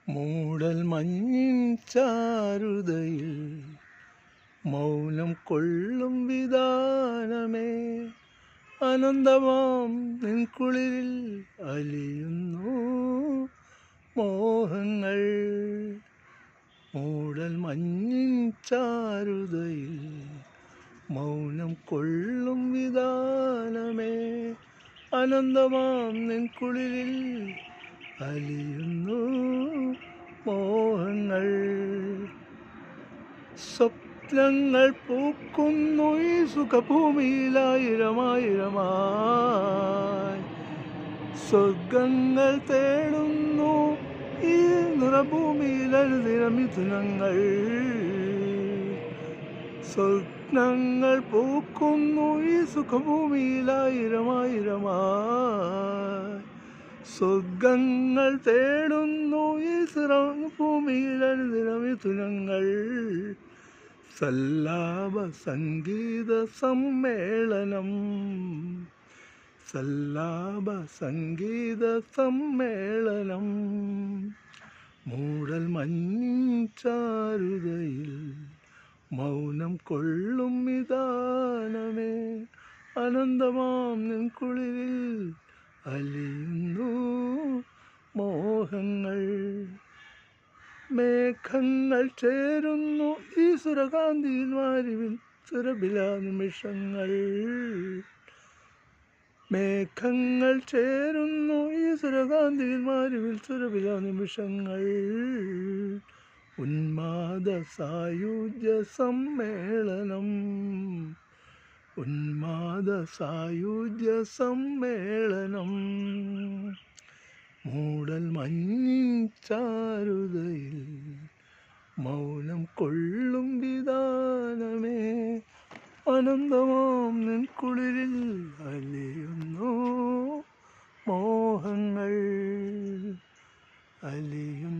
മൂടൽ മഞ്ഞിൻ ചാരുതയിൽ മൗനം കൊള്ളും വിധാനമേ, അനന്തമാം നിൻകുളിരിൽ അലിയുന്നു മോഹങ്ങൾ. മൂടൽ മഞ്ഞിൻ ചാരുതയിൽ മൗനം കൊള്ളും വിധാനമേ, അനന്തമാം നിൻകുളിരിൽ അലിയുന്നു മോഹങ്ങൾ. സ്വപ്നങ്ങൾ പൂക്കുന്നു ഈ സുഖഭൂമിയിലായിരമായിരമായി, സ്വർഗങ്ങൾ തേടുന്നു ഈ നിറഭൂമിയിൽ അനുദിനമിഥുനങ്ങൾ. സ്വപ്നങ്ങൾ പൂക്കുന്നു ഈ സുഖഭൂമിയിലായിരമായിരമായി, സ്വർഗങ്ങൾ തേടുന്നു ഈ ഭൂമിയിൽ അനുദിനമിഥുനങ്ങൾ. സല്ലാപ സംഗീത സമ്മേളനം, സല്ലാപ സംഗീത സമ്മേളനം. മൂടൽ മഞ്ഞിൻ ചാരുതയിൽ മൗനം കൊള്ളും വിധാനമേ, അനന്തമാം നിൻകുളിരിൽ അലിയുന്നു മോഹങ്ങൾ. മേഘങ്ങൾ ചേരുന്നു ഈ സുരകാന്തിയിൽ മാരിവിൽ സുരഭില നിമിഷങ്ങൾ. മേഘങ്ങൾ ചേരുന്നു ഈ സുരകാന്തിയിൽ മാരിവിൽ സുരഭില നിമിഷങ്ങൾ. ഉന്മാദ സായുജ്യ സമ്മേളനം, ഉന്മാദ സായുജ്യ സമ്മേളനം. മൂടൽ മഞ്ഞിൻ ചാരുതയിൽ മൗനം കൊള്ളും വിധാനമേ, അനന്തമാം നിൻകുളിരിൽ അലിയുന്നു മോഹങ്ങൾ, അലിയുന്നു.